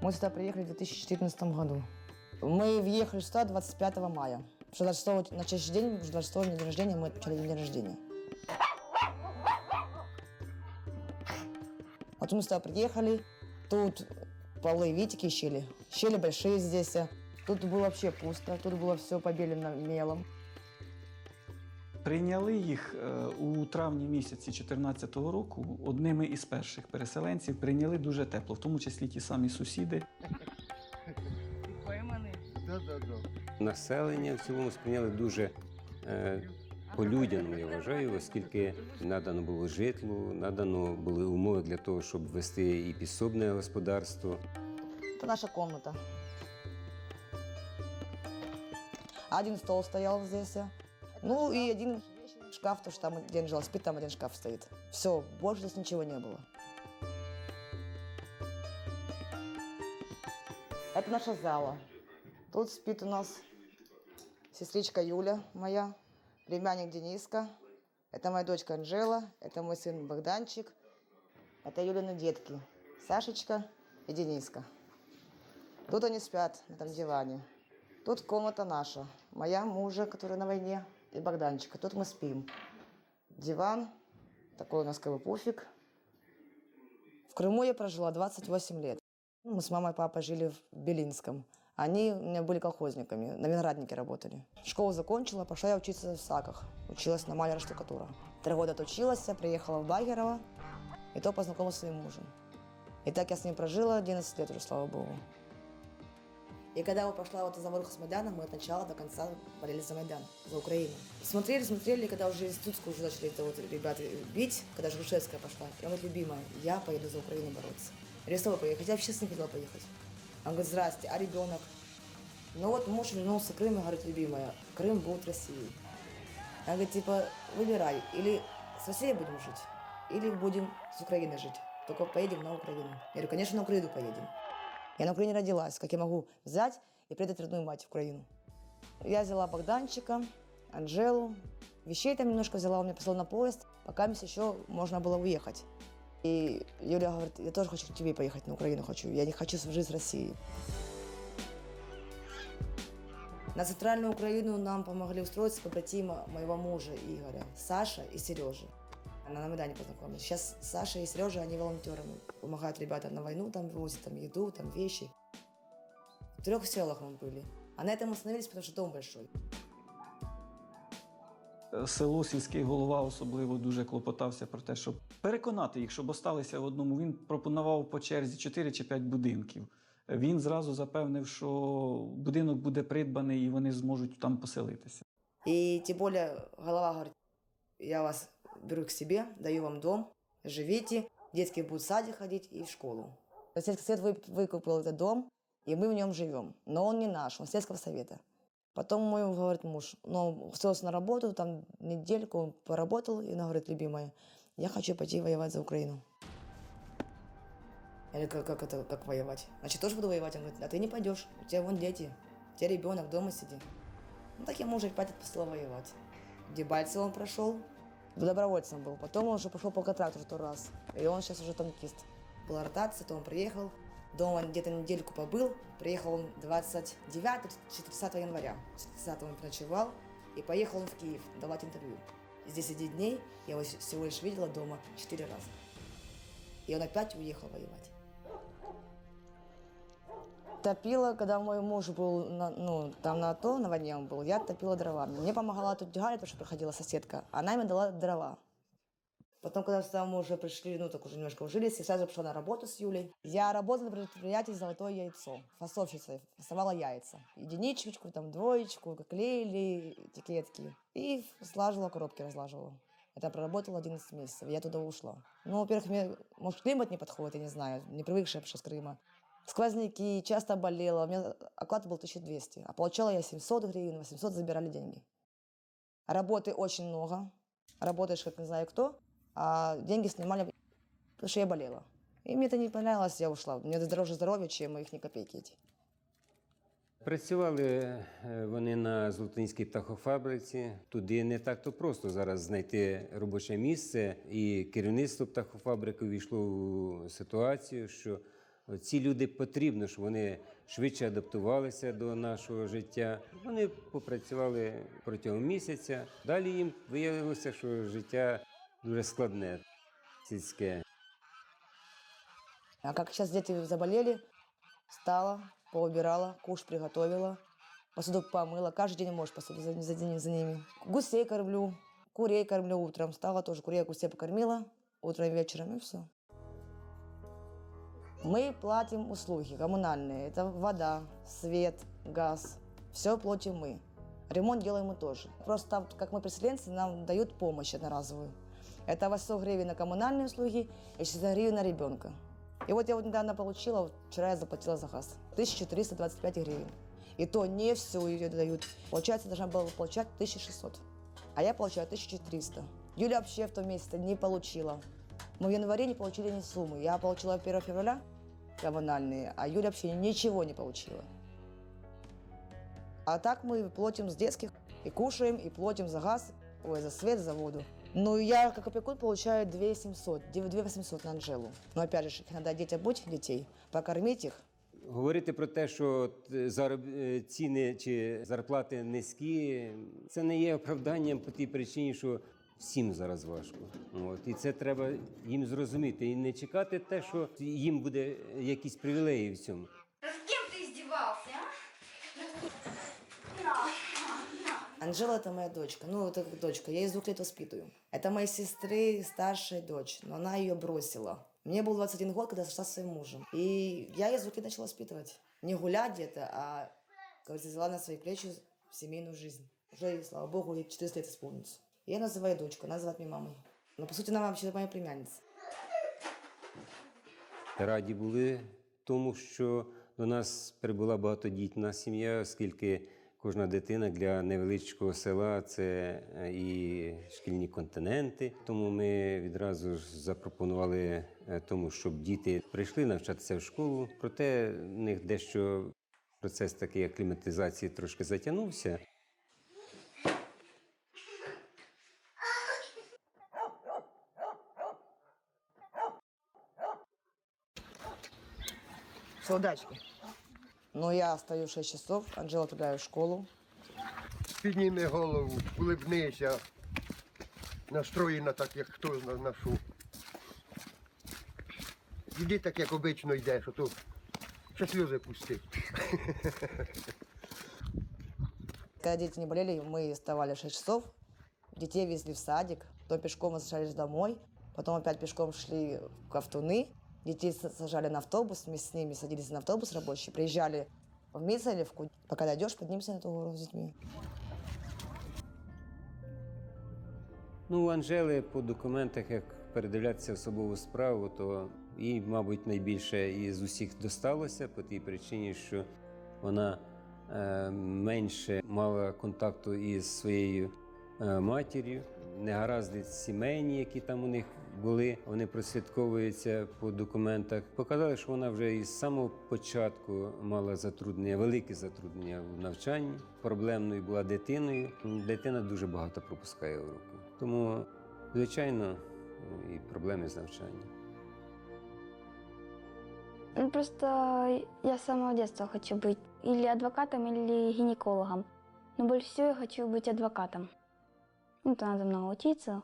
Мы сюда приехали в 2014 году. Мы въехали сюда 25 мая. Что 26 на честь день, 26 день рождения, мы отмечали день рождения. Вот мы сюда приехали, тут полы, видите, какие щели? Щели большие здесь. Тут было вообще пусто, тут было все побелено мелом. Прийняли їх у травні місяці 2014 року одними із перших переселенців. Прийняли дуже тепло, в тому числі ті самі сусіди. Населення в цілому сприйняли дуже по-людяному, я вважаю, оскільки надано було житло, надано були умови для того, щоб вести і підсобне господарство. Это наша комната. Один стол стоял здесь. Ну и один шкаф, то, что там один жил, спит, там один шкаф стоит. Все, больше здесь ничего не было. Это наша зала. Тут спит у нас сестричка Юля моя, племянник Дениска. Это моя дочка Анжела, это мой сын Богданчик. Это Юлины детки Сашечка и Дениска. Тут они спят на этом диване. Тут комната наша, моя мужа, который на войне, и Богданчика. Тут мы спим. Диван, такой у нас как бы пуфик. В Крыму я прожила 28 лет. Мы с мамой и папой жили в Белинском. Они у меня были колхозниками, на винограднике работали. Школу закончила, пошла я учиться в САКах. Училась на маляра-штукатура. 3 года отучилась, приехала в Багерово, и то познакомилась с своим мужем. И так я с ним прожила 11 лет уже, слава богу. И когда я пошла вот за Вороху с Майданом, мы от начала до конца болели за Майдан, за Украину. Смотрели, когда уже институтскую уже начали это вот ребята бить, когда же Грушевская пошла. И он говорит, любимая, я поеду за Украину бороться. Я с тобой поехать, я вообще с ним хотела поехать. Он говорит, здрасте, а ребенок? Ну вот муж вернулся в Крым и говорит, любимая, Крым будет Россией. Он говорит, типа, выбирай, или с Россией будем жить, или будем с Украиной жить. Только поедем на Украину. Я говорю, конечно, на Украину поедем. Я на Украине родилась, как я могу взять и предать родную мать в Украину. Я взяла Богданчика, Анжелу, вещей там немножко взяла, он меня послал на поезд, пока еще можно было уехать. И Юля говорит, я тоже хочу к тебе поехать на Украину, я не хочу жить в России. На центральную Украину нам помогли устроиться побратима моего мужа Игоря, Саша и Сережа. Она на Майдане познакомилась. Сейчас Саша и Сережа, они волонтеры, помогают ребятам на войну, там возят там еду, там вещи. В 3 селах мы были. А на этом остановились, потому что дом большой. Село, сільський голова особливо дуже клопотався про те, щоб переконати їх, щоб осталися в одному. Він пропонував по черзі 4 чи 5 будинків. Він зразу запевнив, що будинок буде придбаний і вони зможуть там поселитися. И тем более голова говорит, я вас беру к себе, даю вам дом, живите, детки будут в садик ходить и в школу. Сельский совет выкупил этот дом, и мы в нем живем. Но он не наш, он сельского совета. Потом мой, говорит, муж, устроился на работу, там недельку он поработал, и она говорит, любимая, я хочу пойти воевать за Украину. Я говорю, как воевать? Значит, тоже буду воевать. Он говорит, а ты не пойдешь, у тебя вон дети, у тебя ребенок, дома сиди. Ну так я мужа опять отпустила воевать. Дебальцево он прошел, добровольцем был. Потом он уже пошел по контракту 2 раз. И он сейчас уже танкист. Была ротация, то он приехал. Дома где-то недельку побыл. Приехал он 29-30 января. 30 он ночевал. И поехал он в Киев давать интервью. Из 10 дней я его всего лишь видела дома 4 раза. И он опять уехал воевать. Топила, когда мой муж был там на АТО, на войне он был, я топила дровами. Мне помогала тут Галя, потому что приходила соседка. Она мне дала дрова. Потом, когда мы уже пришли, так уже немножко ужились, я сразу пошла на работу с Юлей. Я работала на предприятии «Золотое яйцо», фасовщицей, фасовала яйца. Единичку, там, 2, клеили, этикетки. И слаживала коробки, разлаживала. Это проработала 11 месяцев, я туда ушла. Во-первых, мне, может, климат не подходит, я не знаю, не привыкшая с Крыма. Сквозняки, часто болела, у меня оклад был 1200, а получала я 700 гривен, 800 забирали деньги. Работы очень много, работаешь как не знаю кто, а деньги снимали, потому что я болела. И мне это не понравилось, я ушла. Мне дороже здоровья, чем их ни копейки эти. Працювали вони на Золотоніській птахофабриці. Туди не так-то просто зараз знайти робоче місце. І керівництво птахофабрики увійшло у ситуацію, що Ці люди потрібно, щоб вони швидше адаптувалися до нашого життя. Вони попрацювали протягом місяця. Далі їм виявилося, що життя дуже складне, сільське. А как сейчас дети заболели, встала, поубирала, куш приготовила, посуду помыла. Каждый день можешь посуду за ними. Гусей кормлю, курей кормлю утром. Встала тоже, курей, гусей покормила утром и вечером, и все. Мы платим услуги коммунальные. Это вода, свет, газ. Все платим мы. Ремонт делаем мы тоже. Просто там, как мы переселенцы, нам дают помощь одноразовую. Это 800 гривен на коммунальные услуги и 600 гривен на ребенка. И вот я вот недавно получила, вот вчера я заплатила за газ. 1325 гривен. И то не все ее дают. Получается, я должна была получать 1600. А я получаю 1300. Юля вообще в том месяце не получила. Мы в январе не получили ни суммы. Я получила 1 февраля коммунальные, а Юля вообще ничего не получила. А так мы платим с детских и кушаем, и платим за газ, ой, за свет, за воду. Ну, я как опекун получаю 2700, 2800 на Анжелу. Но опять же, надо детей обуть детей, покормить их. Говорити про те, що ціни чи зарплати низькі, це не є оправданням по тій причині, що всім зараз важко. І це треба їм зрозуміти. І не чекати те, що їм буде якісь привілеї в цьому. С кем ты издевался, Анжела – это моя дочка. Ну, это как дочка. Я ее с 2 лет воспитываю. Это моей сестры старшая дочь, но она ее бросила. Мне был 21 год, когда я сошла со своим мужем. И я ее с 2 лет начала воспитывать. Не гулять где-то, а, как говорится, взяла на свои плечи семейную жизнь. Уже, слава богу, ей 400 лет исполнится. Я называю дочкой, она называет меня мамой. Но, по сути, она вообще моя племянница. Раді були тому, що до нас прибула багатодітна сім'я, оскільки кожна дитина для невеличкого села – це і шкільні континенти. Тому ми відразу ж запропонували тому, щоб діти прийшли навчатися в школу. Проте в них дещо процес такий акліматизації трошки затягнувся. Все, удачки. Ну, я остаю 6 часов, Анжела отправляю в школу. Підніми голову, улибнися, настроєна так, як хто на що. Іди так, як обично йдеш, а то ще сльози пусти. Когда дети не болели, мы вставали в 6 часов, детей везли в садик, потом пешком возвращались домой, потом опять пешком шли в Ковтуны, детей сажали на автобус, мы с ними садились на автобус рабочий, приезжали в Мицелевку, пока дойдешь, поднимемся на эту гору с детьми. Ну, у Анжели по документах, як передивлятися особову справу, то їй, мабуть, найбільше із усіх досталося по тій причині, що вона менше мала контакту із своєю матір'ю. Негаразди сімейні, які там у них були, вони прослідковуються по документах. Показали, що вона вже із самого початку мала затруднення, великі затруднення в навчанні. Проблемною була дитиною. Дитина дуже багато пропускає уроки. Тому, звичайно, і проблеми з навчанням. Ну, просто я с самого детства хочу быть или адвокатом, или гинекологом. Но больше всего я хочу быть адвокатом. Ну, то надо много учиться,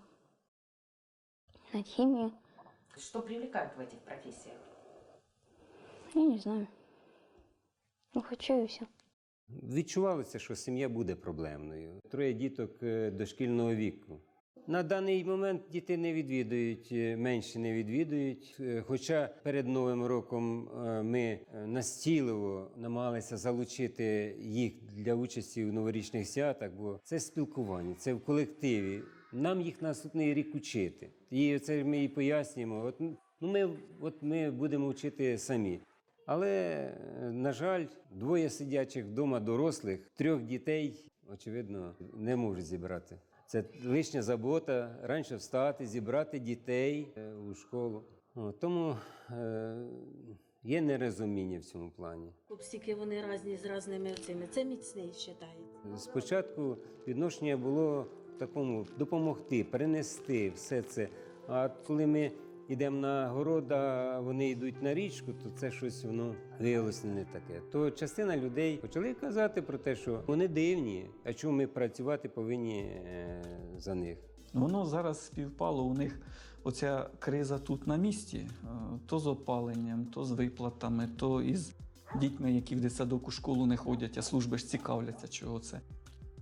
знать химию. Что привлекает в этих профессиях? Я не знаю. Ну, хочу и все. Відчувалося, що сім'я буде проблемною. 3 діток дошкільного віку. На даний момент діти не відвідують, менше не відвідують. Хоча перед Новим роком ми настійливо намагалися залучити їх для участі в новорічних святах, бо це спілкування, це в колективі. Нам їх наступний рік учити. І це ми і пояснюємо. Ми будемо вчити самі. Але, на жаль, 2 сидячих вдома дорослих, 3 дітей, очевидно, не можуть зібрати. Це лишня забота, раніше встати, зібрати дітей у школу. Тому є нерозуміння в цьому плані. Скільки вони різні з різними цими, це міцний вважається. Спочатку відношення було в такому допомогти, перенести все це. А коли ми йдемо на город, а вони йдуть на річку, то це щось воно виявилося не таке. То частина людей почали казати про те, що вони дивні, а чому ми працювати повинні за них. Воно зараз співпало, у них оця криза тут на місці, то з опаленням, то з виплатами, то із дітьми, які в дитсадок у школу не ходять, а служби ж цікавляться, чого це.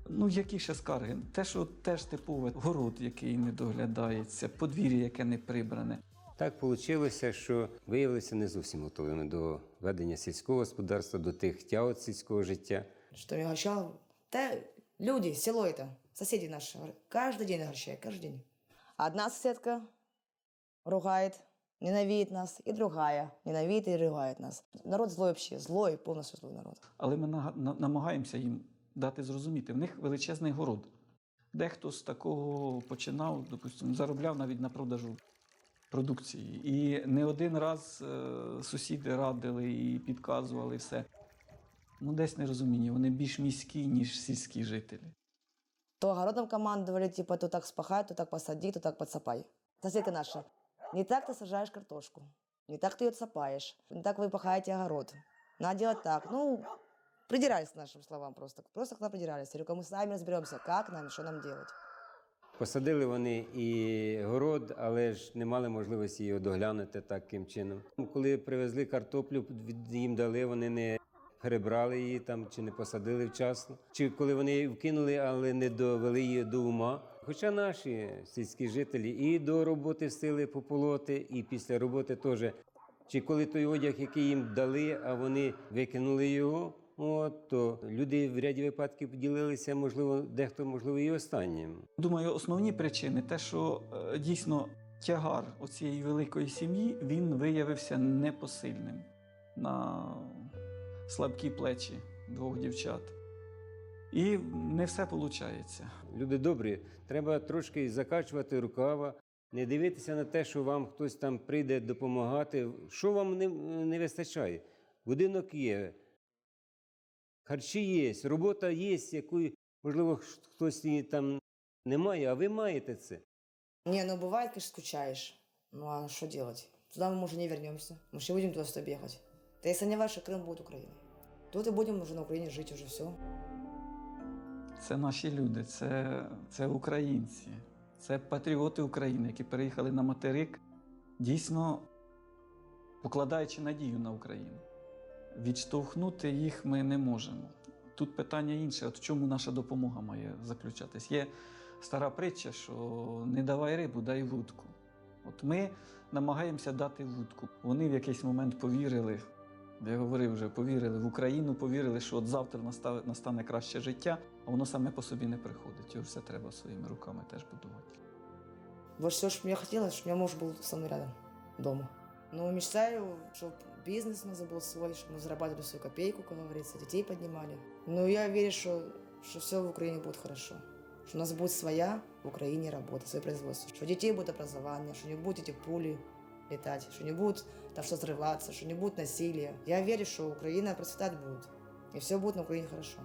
Ну, які ще скарги? Те, що теж типове, город, який не доглядається, подвір'я, яке не прибране. Так вийшло, що виявилися не зовсім готовими до ведення сільського господарства, до тих тягот сільського життя. Что меня огорчало? Да, люди, село это, соседи наши, каждый день огорчают, каждый день. Одна соседка ругает, ненавидит нас, и другая ненавидит и ругает нас. Народ злой вообще, злой, полностью злой народ. Але ми намагаємося їм дати зрозуміти. В них величезний город. Дехто з такого починав, допустимо, заробляв навіть на продажу продукції. І не один раз сусіди радили і підказували все. Ну, десь нерозуміння. Вони більш міські, ніж сільські жителі. То огородом командовали, типа, то так спахай, то так посади, то так подсапай. Соседка наша, не так ты сажаешь картошку, не так ты ее отсапаешь, не так вы пахаете огород. Надо делать так. Ну, придирались к нашим словам просто. Просто к нам придирались. Я говорю, мы сами разберемся, как нам, что нам делать. Посадили вони і город, але ж не мали можливості його доглянути таким чином. Коли привезли картоплю, їм дали, вони не перебрали її там, чи не посадили вчасно. Чи коли вони її вкинули, але не довели її до ума. Хоча наші сільські жителі і до роботи встигли пополоти, і після роботи теж. Чи коли той одяг, який їм дали, а вони викинули його, то люди в ряді випадків поділилися, можливо, дехто, можливо, і останнім. Думаю, основні причини – те, що дійсно тягар оцієї великої сім'ї, він виявився непосильним на слабкі плечі двох дівчат. І не все виходить. Люди добрі, треба трошки закачувати рукава, не дивитися на те, що вам хтось там прийде допомагати. Що вам не вистачає? Будинок є, харчі є, робота є, якої, можливо, хтось її там не має, а ви маєте це. Не, ну бывает, конечно, скучаешь. Ну а что делать? Туда мы уже не вернемся. Мы же не будем туда сюда бегать. Да если не ваше, Крым будет Украиной. Тут и будем уже на Украине жить уже все. Це наші люди, це українці, це патріоти України, які переїхали на материк, дійсно покладаючи надію на Україну. Відштовхнути їх ми не можемо. Тут питання інше, от в чому наша допомога має заключатись. Є стара притча, що не давай рибу, дай вудку. От ми намагаємося дати вудку. Вони в якийсь момент повірили, я говорив вже, повірили в Україну, повірили, що от завтра настане краще життя, а воно саме по собі не приходить. Його все треба своїми руками теж будувати. Вот все, что мне хотелось, чтобы у меня муж был со мной рядом, дома. Но мечтаю, чтобы бизнес у нас был свой, чтобы мы зарабатывали свою копейку, как говорится, детей поднимали. Но я верю, что все в Украине будет хорошо. Что у нас будет своя в Украине работа, свое производство. Что у детей будет образование, что не будут эти пули летать, что не будет там что взрываться, что не будет насилия. Я верю, что Украина процветать будет. И все будет на Украине хорошо.